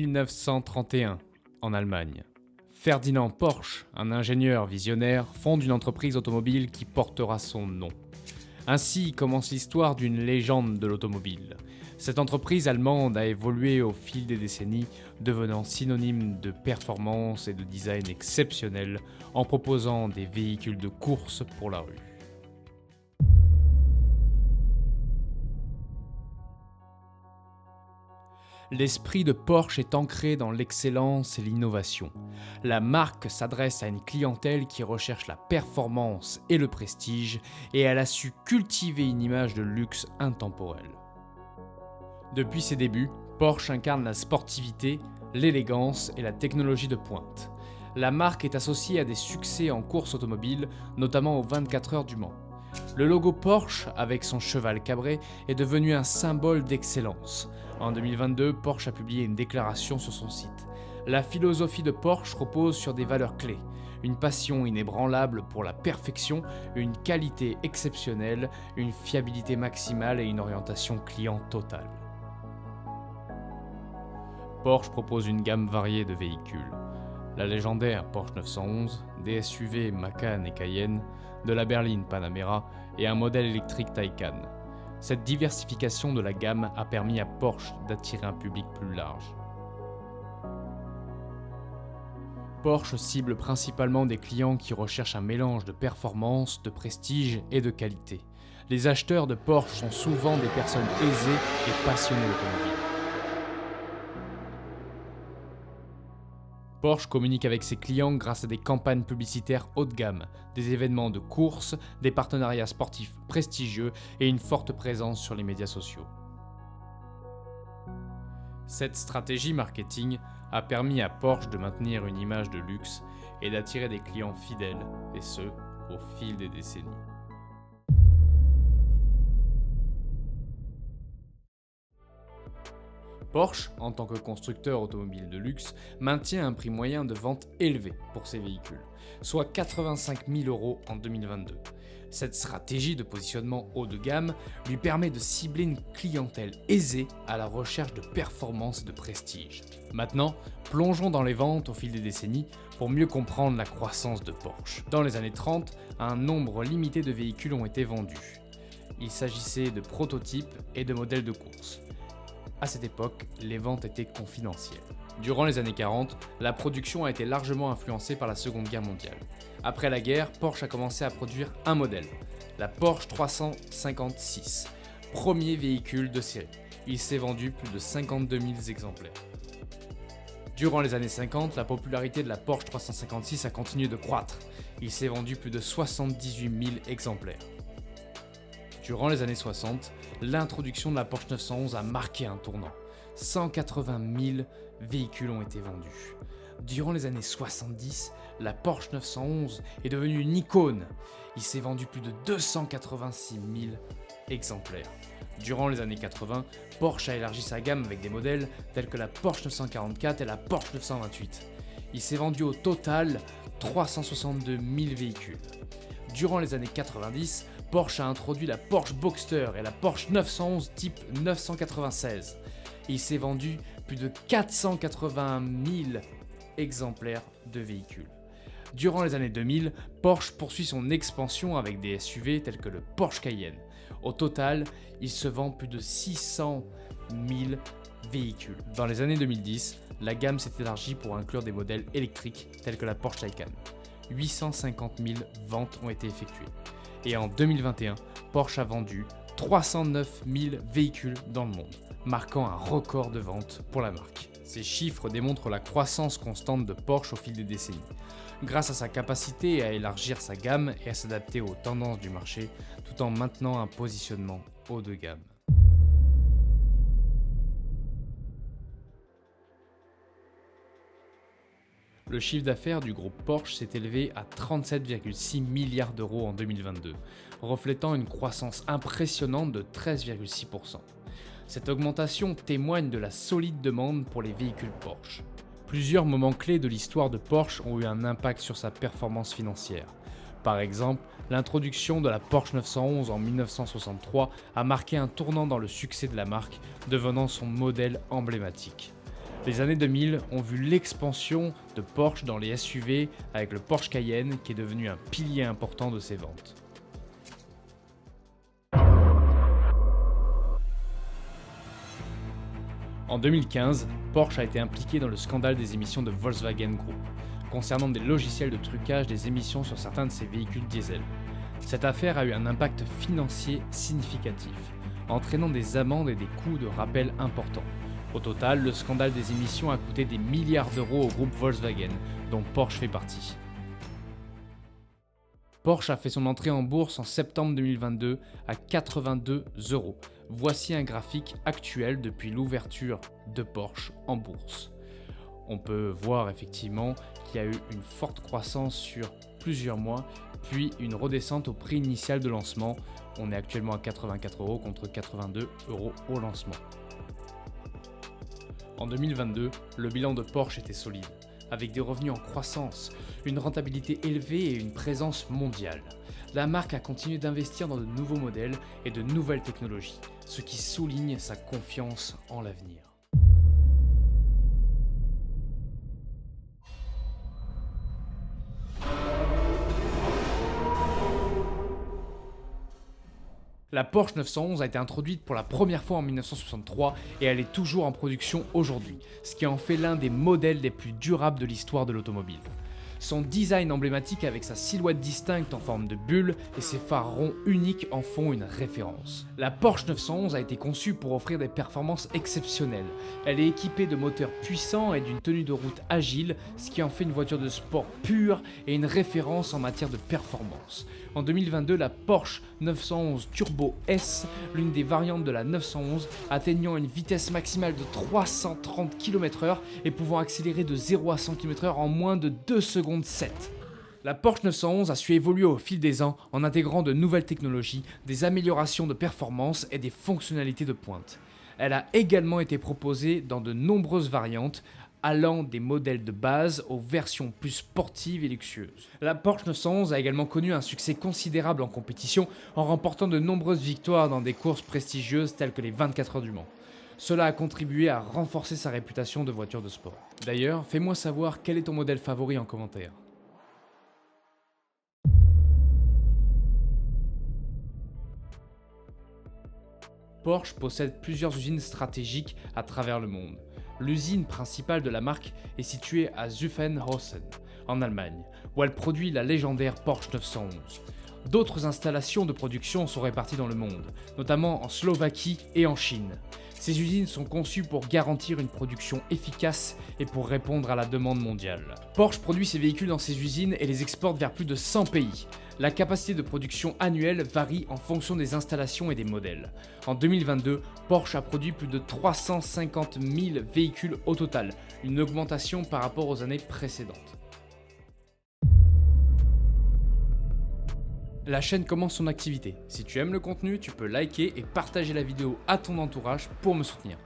1931, en Allemagne. Ferdinand Porsche, un ingénieur visionnaire, fonde une entreprise automobile qui portera son nom. Ainsi commence l'histoire d'une légende de l'automobile. Cette entreprise allemande a évolué au fil des décennies, devenant synonyme de performance et de design exceptionnel en proposant des véhicules de course pour la rue. L'esprit de Porsche est ancré dans l'excellence et l'innovation. La marque s'adresse à une clientèle qui recherche la performance et le prestige, et elle a su cultiver une image de luxe intemporelle. Depuis ses débuts, Porsche incarne la sportivité, l'élégance et la technologie de pointe. La marque est associée à des succès en course automobile, notamment aux 24 heures du Mans. Le logo Porsche, avec son cheval cabré, est devenu un symbole d'excellence. En 2022, Porsche a publié une déclaration sur son site. La philosophie de Porsche repose sur des valeurs clés. Une passion inébranlable pour la perfection, une qualité exceptionnelle, une fiabilité maximale et une orientation client totale. Porsche propose une gamme variée de véhicules. La légendaire Porsche 911, des SUV Macan et Cayenne, de la berline Panamera et un modèle électrique Taycan. Cette diversification de la gamme a permis à Porsche d'attirer un public plus large. Porsche cible principalement des clients qui recherchent un mélange de performance, de prestige et de qualité. Les acheteurs de Porsche sont souvent des personnes aisées et passionnées d'automobile. Porsche communique avec ses clients grâce à des campagnes publicitaires haut de gamme, des événements de course, des partenariats sportifs prestigieux et une forte présence sur les médias sociaux. Cette stratégie marketing a permis à Porsche de maintenir une image de luxe et d'attirer des clients fidèles, et ce, au fil des décennies. Porsche, en tant que constructeur automobile de luxe, maintient un prix moyen de vente élevé pour ses véhicules, soit 85 000 € en 2022. Cette stratégie de positionnement haut de gamme lui permet de cibler une clientèle aisée à la recherche de performance et de prestige. Maintenant, plongeons dans les ventes au fil des décennies pour mieux comprendre la croissance de Porsche. Dans les années 30, un nombre limité de véhicules ont été vendus. Il s'agissait de prototypes et de modèles de course. À cette époque, les ventes étaient confidentielles. Durant les années 40, la production a été largement influencée par la Seconde Guerre mondiale. Après la guerre, Porsche a commencé à produire un modèle, la Porsche 356, premier véhicule de série. Il s'est vendu plus de 52 000 exemplaires. Durant les années 50, la popularité de la Porsche 356 a continué de croître. Il s'est vendu plus de 78 000 exemplaires. Durant les années 60, l'introduction de la Porsche 911 a marqué un tournant. 180 000 véhicules ont été vendus. Durant les années 70, la Porsche 911 est devenue une icône. Il s'est vendu plus de 286 000 exemplaires. Durant les années 80, Porsche a élargi sa gamme avec des modèles tels que la Porsche 944 et la Porsche 928. Il s'est vendu au total 362 000 véhicules. Durant les années 90, Porsche a introduit la Porsche Boxster et la Porsche 911 type 996. Il s'est vendu plus de 481 000 exemplaires de véhicules. Durant les années 2000, Porsche poursuit son expansion avec des SUV tels que le Porsche Cayenne. Au total, il se vend plus de 600 000 véhicules. Dans les années 2010, la gamme s'est élargie pour inclure des modèles électriques tels que la Porsche Taycan. 850 000 ventes ont été effectuées. Et en 2021, Porsche a vendu 309 000 véhicules dans le monde, marquant un record de vente pour la marque. Ces chiffres démontrent la croissance constante de Porsche au fil des décennies. Grâce à sa capacité à élargir sa gamme et à s'adapter aux tendances du marché, tout en maintenant un positionnement haut de gamme. Le chiffre d'affaires du groupe Porsche s'est élevé à 37,6 milliards d'euros en 2022, reflétant une croissance impressionnante de 13,6%. Cette augmentation témoigne de la solide demande pour les véhicules Porsche. Plusieurs moments clés de l'histoire de Porsche ont eu un impact sur sa performance financière. Par exemple, l'introduction de la Porsche 911 en 1963 a marqué un tournant dans le succès de la marque, devenant son modèle emblématique. Les années 2000 ont vu l'expansion de Porsche dans les SUV avec le Porsche Cayenne qui est devenu un pilier important de ses ventes. En 2015, Porsche a été impliqué dans le scandale des émissions de Volkswagen Group, concernant des logiciels de trucage des émissions sur certains de ses véhicules diesel. Cette affaire a eu un impact financier significatif, entraînant des amendes et des coûts de rappel importants. Au total, le scandale des émissions a coûté des milliards d'euros au groupe Volkswagen, dont Porsche fait partie. Porsche a fait son entrée en bourse en septembre 2022 à 82 €. Voici un graphique actuel depuis l'ouverture de Porsche en bourse. On peut voir effectivement qu'il y a eu une forte croissance sur plusieurs mois, puis une redescente au prix initial de lancement. On est actuellement à 84 € contre 82 € au lancement. En 2022, le bilan de Porsche était solide, avec des revenus en croissance, une rentabilité élevée et une présence mondiale. La marque a continué d'investir dans de nouveaux modèles et de nouvelles technologies, ce qui souligne sa confiance en l'avenir. La Porsche 911 a été introduite pour la première fois en 1963 et elle est toujours en production aujourd'hui, ce qui en fait l'un des modèles les plus durables de l'histoire de l'automobile. Son design emblématique avec sa silhouette distincte en forme de bulle et ses phares ronds uniques en font une référence. La Porsche 911 a été conçue pour offrir des performances exceptionnelles. Elle est équipée de moteurs puissants et d'une tenue de route agile, ce qui en fait une voiture de sport pure et une référence en matière de performance. En 2022, la Porsche 911 Turbo S, l'une des variantes de la 911, atteignant une vitesse maximale de 330 km/h et pouvant accélérer de 0 à 100 km/h en moins de 2 secondes 7. La Porsche 911 a su évoluer au fil des ans en intégrant de nouvelles technologies, des améliorations de performance et des fonctionnalités de pointe. Elle a également été proposée dans de nombreuses variantes, allant des modèles de base aux versions plus sportives et luxueuses. La Porsche 911 a également connu un succès considérable en compétition en remportant de nombreuses victoires dans des courses prestigieuses telles que les 24 heures du Mans. Cela a contribué à renforcer sa réputation de voiture de sport. D'ailleurs, fais-moi savoir quel est ton modèle favori en commentaire. Porsche possède plusieurs usines stratégiques à travers le monde. L'usine principale de la marque est située à Zuffenhausen, en Allemagne, où elle produit la légendaire Porsche 911. D'autres installations de production sont réparties dans le monde, notamment en Slovaquie et en Chine. Ces usines sont conçues pour garantir une production efficace et pour répondre à la demande mondiale. Porsche produit ses véhicules dans ces usines et les exporte vers plus de 100 pays. La capacité de production annuelle varie en fonction des installations et des modèles. En 2022, Porsche a produit plus de 350 000 véhicules au total, une augmentation par rapport aux années précédentes. La chaîne commence son activité. Si tu aimes le contenu, tu peux liker et partager la vidéo à ton entourage pour me soutenir.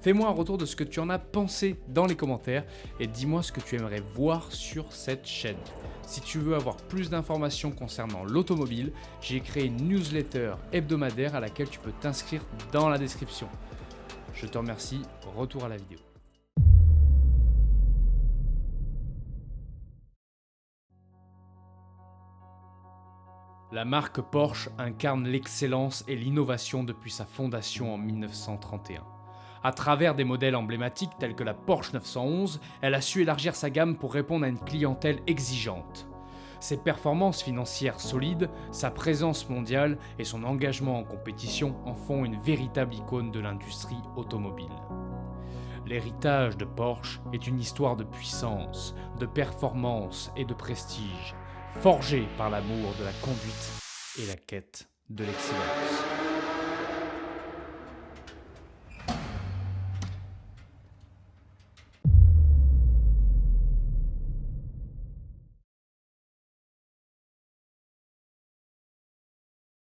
Fais-moi un retour de ce que tu en as pensé dans les commentaires et dis-moi ce que tu aimerais voir sur cette chaîne. Si tu veux avoir plus d'informations concernant l'automobile, j'ai créé une newsletter hebdomadaire à laquelle tu peux t'inscrire dans la description. Je te remercie, retour à la vidéo. La marque Porsche incarne l'excellence et l'innovation depuis sa fondation en 1931. À travers des modèles emblématiques tels que la Porsche 911, elle a su élargir sa gamme pour répondre à une clientèle exigeante. Ses performances financières solides, sa présence mondiale et son engagement en compétition en font une véritable icône de l'industrie automobile. L'héritage de Porsche est une histoire de puissance, de performance et de prestige, forgée par l'amour de la conduite et la quête de l'excellence.